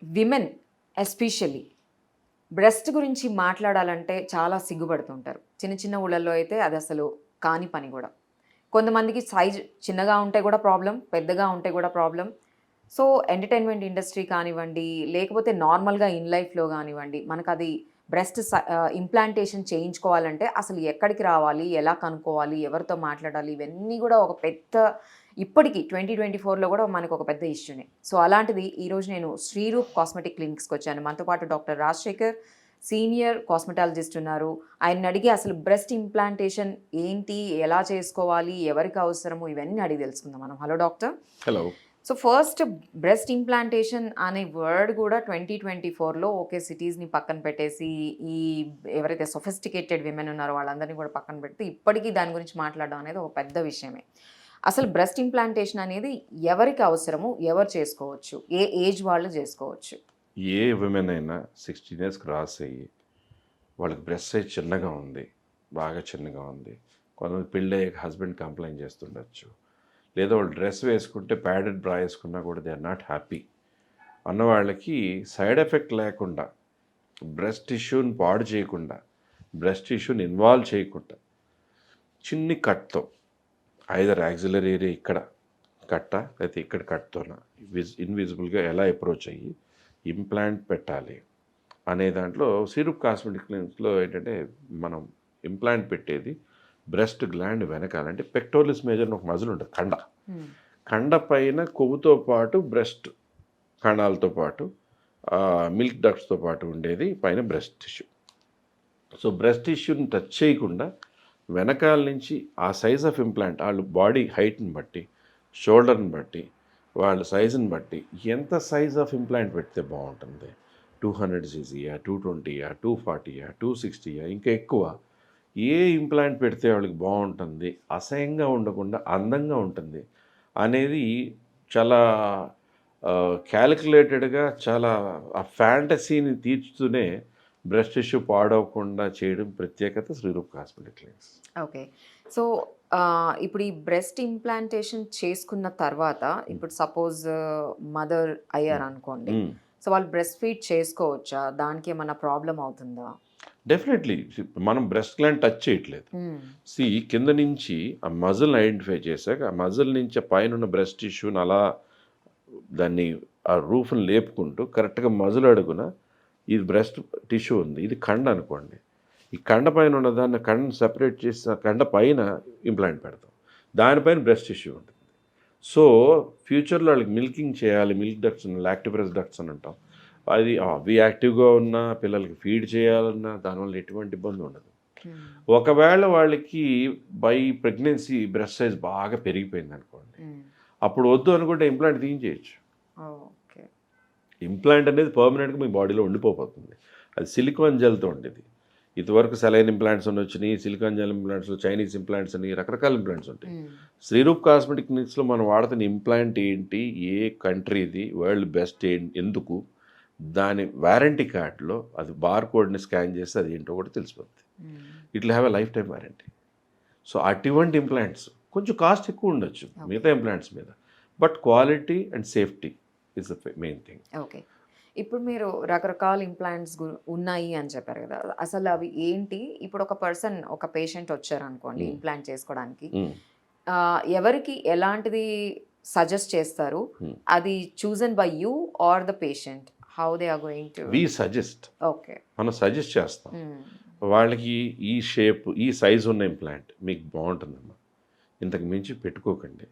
Women especially breast గురించి మాట్లాడాలంటే చాలా సిగ్గుపడుతుంటారు. చిన్న చిన్న ఊళ్ళల్లో అయితే అది అసలు కాని పని కూడా. కొంతమందికి సైజ్ చిన్నగా ఉంటే కూడా ప్రాబ్లం, పెద్దగా ఉంటే కూడా ప్రాబ్లం. సో ఎంటర్టైన్మెంట్ ఇండస్ట్రీ కానివ్వండి, లేకపోతే నార్మల్గా ఇన్ లైఫ్లో కానివ్వండి, మనకు అది బ్రెస్ట్ ఇంప్లాంటేషన్ చేయించుకోవాలంటే అసలు ఎక్కడికి రావాలి, ఎలా కనుక్కోవాలి, ఎవరితో మాట్లాడాలి, ఇవన్నీ కూడా ఒక పెద్ద ఇప్పటికీ 2024లో కూడా మనకు ఒక పెద్ద ఇష్యూనే. సో అలాంటిది ఈరోజు నేను శ్రీరూప్ కాస్మెటిక్ క్లినిక్స్కి వచ్చాను. మనతో పాటు డాక్టర్ రాజశేఖర్ సీనియర్ కాస్మెటాలజిస్ట్ ఉన్నారు. ఆయన అడిగి అసలు బ్రెస్ట్ ఇంప్లాంటేషన్ ఏంటి, ఎలా చేసుకోవాలి, ఎవరికి అవసరము, ఇవన్నీ అడిగి తెలుసుకుందాం మనం. Hello doctor. Hello. So first breast implantation అనే వర్డ్ కూడా 2024లో ఓకే సిటీస్ని పక్కన పెట్టేసి ఈ ఎవరైతే సొఫిస్టికేటెడ్ విమెన్ ఉన్నారో వాళ్ళందరినీ కూడా పక్కన పెడితే ఇప్పటికీ దాని గురించి మాట్లాడడం అనేది ఒక పెద్ద విషయమే. అసలు బ్రెస్ట్ ఇంప్లాంటేషన్ అనేది ఎవరికి అవసరము, ఎవరు చేసుకోవచ్చు, ఏ ఏజ్ వాళ్ళు చేసుకోవచ్చు? ఏ విమెన్ అయినా 16 ఇయర్స్ క్రాస్ అయ్యి వాళ్ళకి బ్రెస్ట్ సైజ్ చిన్నగా ఉంది, బాగా చిన్నగా ఉంది, కొంతమంది పెళ్ళి అయ్యాక హస్బెండ్ కంప్లైంట్ చేస్తుండొచ్చు, లేదా వాళ్ళు డ్రెస్ వేసుకుంటే ప్యాడెడ్ బ్రా వేసుకున్నా కూడా దే ఆర్ నాట్ హ్యాపీ అన్న వాళ్ళకి సైడ్ ఎఫెక్ట్ లేకుండా, బ్రెస్ట్ టిష్యూని పాడు చేయకుండా, బ్రెస్ట్ టిష్యూని ఇన్వాల్వ్ చేయకుండా చిన్ని కట్తో ఐదర్ యాక్సిలరీ ఏరియా ఇక్కడ కట్ట లేకపోతే ఇక్కడ కట్తోన ఇన్విజిబుల్గా ఎలా అప్రోచ్ అయ్యి ఇంప్లాంట్ పెట్టాలి అనే దాంట్లో శ్రీరూప్ కాస్మెటిక్ క్లినిక్స్లో ఏంటంటే మనం ఇంప్లాంట్ పెట్టేది బ్రెస్ట్ గ్లాండ్ వెనకాలంటే పెక్టోరిస్ మేజర్ అని ఒక మజిల్ ఉంటుంది, కండ పైన కొవ్వుతో పాటు బ్రెస్ట్ కణాలతో పాటు మిల్క్ డక్ట్స్తో పాటు ఉండేది పైన బ్రెస్ట్ టిష్యూ. సో బ్రెస్ట్ టిష్యూని టచ్ చేయకుండా వెనకాల నుంచి ఆ సైజ్ ఆఫ్ ఇంప్లాంట్ వాళ్ళు బాడీ హైట్ని బట్టి, షోల్డర్ని బట్టి, వాళ్ళ సైజుని బట్టి ఎంత సైజ్ ఆఫ్ ఇంప్లాంట్ పెడితే బాగుంటుంది, 200 cc-యా, 220-యా, 240-యా, 260-యా, ఇంకా ఎక్కువ ఏ ఇంప్లాంట్ పెడితే వాళ్ళకి బాగుంటుంది, అసహ్యంగా ఉండకుండా అందంగా ఉంటుంది అనేది చాలా క్యాలిక్యులేటెడ్గా, చాలా ఆ ఫ్యాంటసీని తీర్చుతూనే బ్రెస్ట్ టిష్యూ పాడవకుండా చేయడం ప్రత్యేకత Shreeroop cosmetic clinics. Okay. So ఇప్పుడు ఈ బ్రెస్ట్ ఇంప్లాంటేషన్ చేసుకున్న తర్వాత ఇప్పుడు సపోజ్ మదర్ అయ్యారు అనుకోండి, సో వాళ్ళు బ్రెస్ట్ ఫీడ్ చేసుకోవచ్చా? దానికి ఏమన్నా ప్రాబ్లం అవుతుందా? డెఫినెట్లీ. మనం బ్రెస్ట్ గ్లాండ్ టచ్ చేయట్లేదు. కింద నుంచి ఆ మజిల్ని ఐడెంటిఫై చేశాక ఆ మజిల్ నుంచి పైన ఉన్న బ్రెస్ట్ టిష్యూని అలా దాన్ని ఆ రూఫ్ని లేపుకుంటూ కరెక్ట్గా మజిల్ అడుగున ఇది బ్రెస్ట్ టిష్యూ ఉంది, ఇది కండ అనుకోండి, ఈ కండ పైన ఉన్న దాన్ని కండని సెపరేట్ చేసి కండ పైన ఇంప్లాంట్ పెడతాం, దానిపైన బ్రెస్ట్ టిష్యూ ఉంటుంది. సో ఫ్యూచర్లో వాళ్ళకి మిల్కింగ్ చేయాలి, మిల్క్ డక్ట్స్, లాక్టిబ్రెస్ డక్ట్స్ అని అంటాం, అది అవి యాక్టివ్గా ఉన్న పిల్లలకి ఫీడ్ చేయాలన్నా దానివల్ల ఎటువంటి ఇబ్బంది ఉండదు. ఒకవేళ వాళ్ళకి బై ప్రెగ్నెన్సీ బ్రెస్ట్ సైజ్ బాగా పెరిగిపోయింది అనుకోండి, అప్పుడు వద్దు అనుకుంటే ఇంప్లాంట్ తీయించేయచ్చు. ఇంప్లాంట్ అనేది పర్మనెంట్గా మీ బాడీలో ఉండిపోతుంది. అది సిలికాన్ జెల్తో ఉండేది. ఇదివరకు సెలైన్ ఇంప్లాంట్స్ అని వచ్చినాయి, silicon gel implants, Chinese implants అని రకరకాల ఇంప్లాంట్స్ ఉంటాయి. శ్రీరూప్ కాస్మెటిక్ క్లినిక్స్లో మనం వాడుతున్న ఇంప్లాంట్ ఏంటి, ఏ కంట్రీది, వరల్డ్ బెస్ట్ ఎందుకు, దాని వారంటీ కార్డులో అది బార్ కోడ్ని స్కాన్ చేస్తే అది ఏంటో కూడా తెలిసిపోతుంది. It will have a life time warranty. So అటువంటి ఇంప్లాంట్స్ కొంచెం కాస్ట్ ఎక్కువ ఉండొచ్చు మిగతా ఇంప్లాంట్స్ మీద, but quality and safety is the main thing. Okay. ఇప్పుడు మీరు రకరకాల ఇంప్లాంట్స్ ఉన్నాయి అని చెప్పారు కదా, అసలు అవి ఏంటి? ఇప్పుడు ఒక పర్సన్, ఒక పేషెంట్ వచ్చారు అనుకోండి ఇంప్లాంట్ చేసుకోవడానికి, ఎవరికి ఎలాంటిది సజెస్ట్ చేస్తారు? అది chosen by you are the patient? How they are going to we suggest. Okay, మనం సజెస్ట్ చేస్తాం వాళ్ళకి, ఈ షేప్, ఈ సైజు ఉన్న ఇంప్లాంట్ మీకు బాగుంటుందమ్మా, ఇంతకు మించి పెట్టుకోకండి.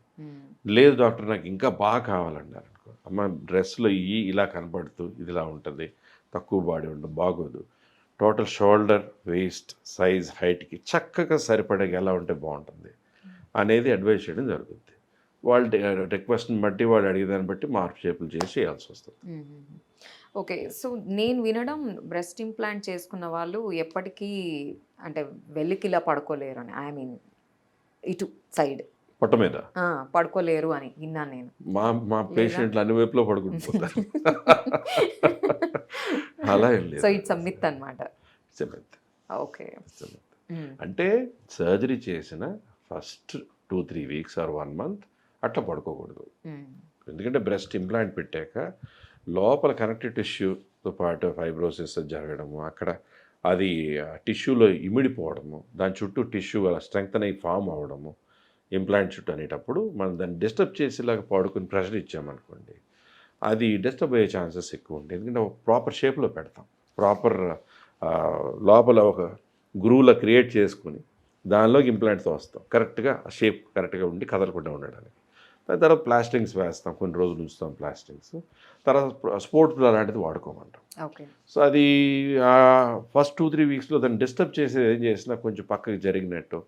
లేదు డాక్టర్ నాకు ఇంకా బాగా కావాలన్నారు అనుకో, అమ్మ డ్రెస్లో ఇలా కనపడుతూ ఇది ఇలా ఉంటుంది, తక్కువ బాడీ ఉండదు, బాగోదు, టోటల్ షోల్డర్, వేస్ట్, సైజ్, హైట్కి చక్కగా సరిపడేగా ఎలా ఉంటే బాగుంటుంది అనేది అడ్వైస్ చేయడం జరుగుతుంది. వాళ్ళ రిక్వెస్ట్ని బట్టి, వాళ్ళు అడిగేదాన్ని బట్టి మార్పు చేపులు చేసి చేయాల్సి వస్తుంది. ఓకే. సో నేను వినడం బ్రెస్ట్ ఇంప్లాంట్ చేసుకున్న వాళ్ళు ఎప్పటికీ అంటే వెల్లికిలా పడుకోలేరు అని, ఐ మీన్ ఇటు సైడ్ పొట్ట మీద పడుకోలేరు అని విన్నాను నేను. మా పేషెంట్లు అన్ని వైపులో పడుకుంటున్నారు. అలా ఏం లేదు. సో ఇట్స్ అ మిత్ అన్నమాట. ఓకే. అంటే సర్జరీ చేసిన ఫస్ట్ 2-3 వీక్స్ ఆర్ 1 month అట్లా పడుకోకూడదు. ఎందుకంటే బ్రెస్ట్ ఇంప్లాంట్ పెట్టాక లోపల కనెక్టివ్ టిష్యూతో పాటు ఫైబ్రోసిస్ జరగడము, అక్కడ అది టిష్యూలో ఇమిడిపోవడము, దాని చుట్టూ టిష్యూ అలా స్ట్రెంగ్త్ అయి ఫామ్ అవ్వడము, ఇంప్లాంట్ చుట్టూ అనేటప్పుడు మనం దాన్ని డిస్టర్బ్ చేసేలాగా పడుకుని ప్రెషర్ ఇచ్చామనుకోండి, అది డిస్టర్బ్ అయ్యే ఛాన్సెస్ ఎక్కువ ఉంటాయి. ఎందుకంటే ఒక ప్రాపర్ షేప్లో పెడతాం, ప్రాపర్ లోపల ఒక గ్రూవ్లా క్రియేట్ చేసుకుని దానిలోకి ఇంప్లాంట్తో వస్తాం, కరెక్ట్గా షేప్ కరెక్ట్గా ఉండి కదలకుండా ఉండడానికి. దాని తర్వాత ప్లాస్టింగ్స్ వేస్తాం, కొన్ని రోజులు ఉంచుతాం ప్లాస్టింగ్స్. తర్వాత స్పోర్ట్స్ అలాంటిది వాడుకోమంటాం. ఓకే. సో అది ఫస్ట్ 2-3 వీక్స్లో దాన్ని డిస్టర్బ్ చేసేది ఏం చేసినా కొంచెం పక్కకి జరిగినట్టు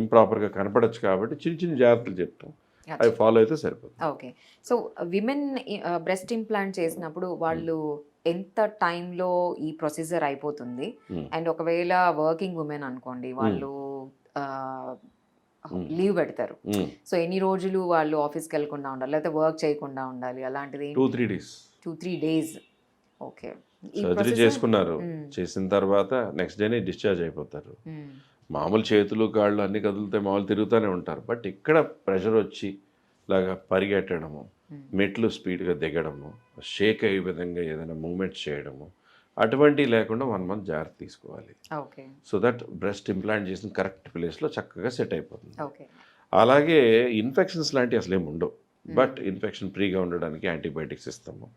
ఇంప్రాపర్గా కనపడచ్చు, కాబట్టి చిన్న చిన్న జాగ్రత్తలు చెప్తాం, అవి ఫాలో అయితే సరిపోతుంది. Okay. So women breast implant చేసినప్పుడు వాళ్ళు ఎంత టైంలో ఈ ప్రొసీజర్ అయిపోతుంది? అండ్ ఒకవేళ వర్కింగ్ ఉమెన్ అనుకోండి, వాళ్ళు లీవ్ పెడతారు, సో ఎన్ని రోజులు వాళ్ళు ఆఫీస్కి వెళ్ళకుండా ఉండాలి, లేకపోతే వర్క్ చేయకుండా ఉండాలి, అలాంటిది? 2-3 డేస్. 2-3 days. ఓకే. సర్జరీ చేసుకున్నారు, చేసిన తర్వాత నెక్స్ట్ డేనే డిశ్చార్జ్ అయిపోతారు. మామూలు చేతులు కాళ్ళు అన్ని కదులుతాయి, మామూలు తిరుగుతూనే ఉంటారు. బట్ ఇక్కడ ప్రెషర్ వచ్చి ఇలాగా పరిగెట్టడము, మెట్లు స్పీడ్గా దిగడము, షేక్ అయ్యే విధంగా ఏదైనా మూమెంట్స్ చేయడము, అటువంటివి లేకుండా 1 month జాగ్రత్త తీసుకోవాలి. Okay. So that breast implant చేసిన కరెక్ట్ ప్లేస్లో చక్కగా సెట్ అయిపోతుంది. ఓకే. అలాగే ఇన్ఫెక్షన్స్ లాంటివి అసలు ఏమి ఉండవు. బట్ ఇన్ఫెక్షన్ ఫ్రీగా ఉండడానికి యాంటీబయాటిక్స్ ఇస్తాము,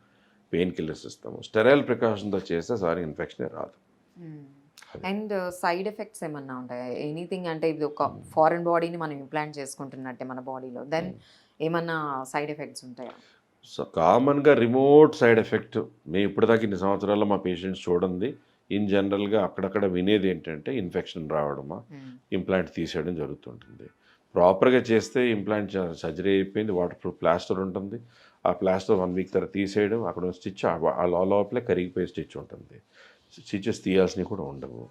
పెయిన్ కిల్లర్స్ ఇస్తాము. స్టెరైల్ ప్రికాషన్తో చేస్తే సారీ ఇన్ఫెక్షనే రాదు. అండ్ సైడ్ ఎఫెక్ట్స్ ఏమన్నా ఉంటాయా? ఎనీథింగ్ అంటే ఇది ఒక ఫారెన్ బాడీని మనం ఇంప్లాంట్ చేసుకుంటున్నట్టే మన బాడీలో, దెన్ ఏమన్నా సైడ్ ఎఫెక్ట్స్ ఉంటాయా? సో కామన్గా రిమోట్ సైడ్ ఎఫెక్ట్ మేము ఇప్పటిదాకా ఇన్ని సంవత్సరాల్లో మా పేషెంట్స్ చూడండి, ఇన్ జనరల్గా అక్కడక్కడ వినేది ఏంటంటే ఇన్ఫెక్షన్ రావడమా, ఇంప్లాంట్ తీసేయడం జరుగుతుంటుంది. ప్రాపర్గా చేస్తే ఇంప్లాంట్ సర్జరీ అయిపోయింది, వాటర్ ప్రూఫ్ ప్లాస్టర్ ఉంటుంది, ఆ ప్లాస్టర్ 1 week తర్వాత తీసేయడం, అక్కడ స్టిచ్ ఆ లోపలే కరిగిపోయే స్టిచ్ ఉంటుంది, స్టిచెస్ తీయాల్సినవి కూడా ఉండవు.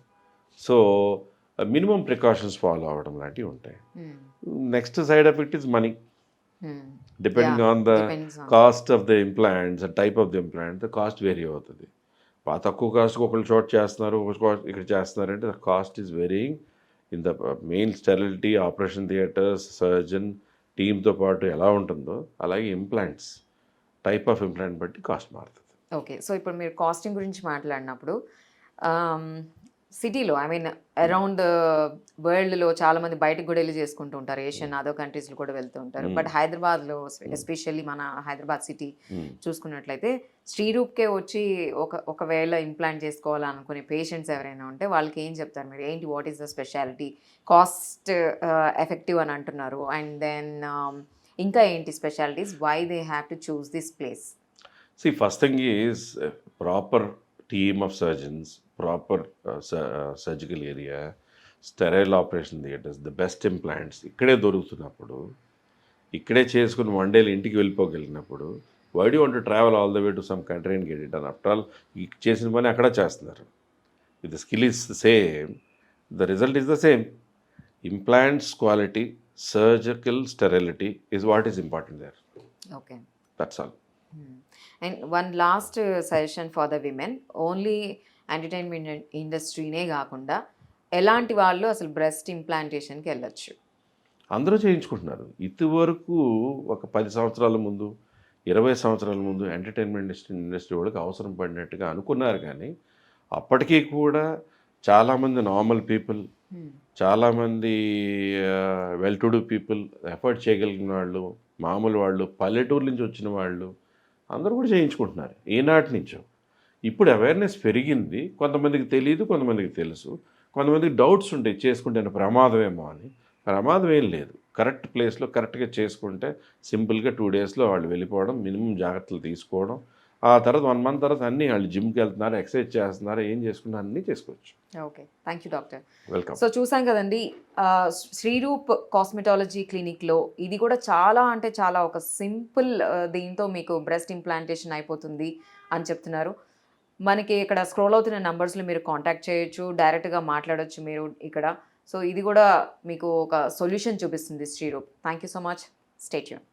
సో మినిమం ప్రికాషన్స్ ఫాలో అవ్వడం లాంటివి ఉంటాయి. Next side effect is money. Depending on the cost of the implants and type of the implant, the cost vary అవుతుంది. తక్కువ కాస్ట్కి ఒకళ్ళు చోట చేస్తున్నారు, ఇక్కడ చేస్తున్నారు అంటే the cost is varying in the main sterility, operation theatres, surgeon టీమ్తో పాటు ఎలా ఉంటుందో అలాగే ఇంప్లాంట్స్ టైప్ ఆఫ్ ఇంప్లాంట్ బట్టి కాస్ట్ మారుతుంది. ఓకే. సో ఇప్పుడు మీరు కాస్టింగ్ గురించి మాట్లాడినప్పుడు సిటీలో, ఐ మీన్ అరౌండ్ వరల్డ్లో చాలామంది బయటకు కూడా వెళ్ళి చేసుకుంటూ ఉంటారు, ఏషియన్ అదర్ కంట్రీస్లో కూడా వెళ్తూ ఉంటారు. బట్ హైదరాబాద్లో ఎస్పెషల్లీ మన హైదరాబాద్ సిటీ చూసుకున్నట్లయితే శ్రీరూప్కే వచ్చి ఒకవేళ ఇంప్లాంట్ చేసుకోవాలనుకునే పేషెంట్స్ ఎవరైనా ఉంటే వాళ్ళకి ఏం చెప్తారు మీరు? ఏంటి, what is the speciality? Cost effective అని అంటున్నారు, అండ్ దెన్ ఇంకా ఏంటి specialities, why they have to choose this place? See, first thing is proper team of surgeons, proper surgical area, sterile operation theaters, the best implants ఇక్కడే దొరుకుతున్నప్పుడు, ఇక్కడే చేసుకుని 1 day ఇంటికి వెళ్ళిపోగలిగినప్పుడు, why do you want to travel all the way to some country and get it done? After all, చేసిన పని అక్కడ చేస్తున్నారు. If the skill is the same, the result is the same. Implants quality, surgical sterility is what is important there. Okay. That's all. And one last suggestion for the women, only entertainment ఇండస్ట్రీనే కాకుండా ఎలాంటి వాళ్ళు అసలు breast ఇంప్లాంటేషన్కి వెళ్ళొచ్చు? అందరూ చేయించుకుంటున్నారు. ఇదివరకు ఒక 10 సంవత్సరాల ముందు, 20 సంవత్సరాల ముందు ఎంటర్టైన్మెంట్ ఇండస్ట్రీ వాళ్ళకి అవసరం పడినట్టుగా అనుకున్నారు, కానీ అప్పటికీ కూడా చాలామంది నార్మల్ పీపుల్, చాలామంది well to do people, effort చేయగలిగిన వాళ్ళు, మామూలు వాళ్ళు, పల్లెటూరు నుంచి వచ్చిన వాళ్ళు అందరూ కూడా చేయించుకుంటున్నారు ఏనాటి నుంచో. ఇప్పుడు అవేర్నెస్ పెరిగింది, కొంతమందికి తెలియదు, కొంతమందికి తెలుసు, కొంతమందికి డౌట్స్ ఉంటాయి చేసుకుంటే ప్రమాదమేమో అని. ప్రమాదం ఏం లేదు, కరెక్ట్ ప్లేస్లో కరెక్ట్గా చేసుకుంటే సింపుల్గా 2 daysలో వాళ్ళు వెళ్ళిపోవడం, మినిమం జాగ్రత్తలు తీసుకోవడం, ఆ తర్వాత 1 month తర్వాత అన్నీ వాళ్ళు జిమ్కి వెళ్తున్నారు, ఎక్సర్సైజ్ చేస్తున్నారు, ఏం చేసుకున్నారు అన్నీ చేసుకోవచ్చు. Okay, thank you doctor. Welcome. So చూసాం కదండి, శ్రీరూప్ కాస్మెటాలజీ క్లినిక్లో ఇది కూడా చాలా అంటే చాలా ఒక సింపుల్ దీంతో మీకు బ్రెస్ట్ ఇంప్లాంటేషన్ అయిపోతుంది అని చెప్తున్నారు. మనకి ఇక్కడ స్క్రోల్ అవుతున్న నంబర్స్లో మీరు కాంటాక్ట్ చేయొచ్చు, డైరెక్ట్గా మాట్లాడొచ్చు మీరు ఇక్కడ. సో ఇది కూడా మీకు ఒక సొల్యూషన్ చూపిస్తుంది Shreeroop. Thank you so much. Stay tune.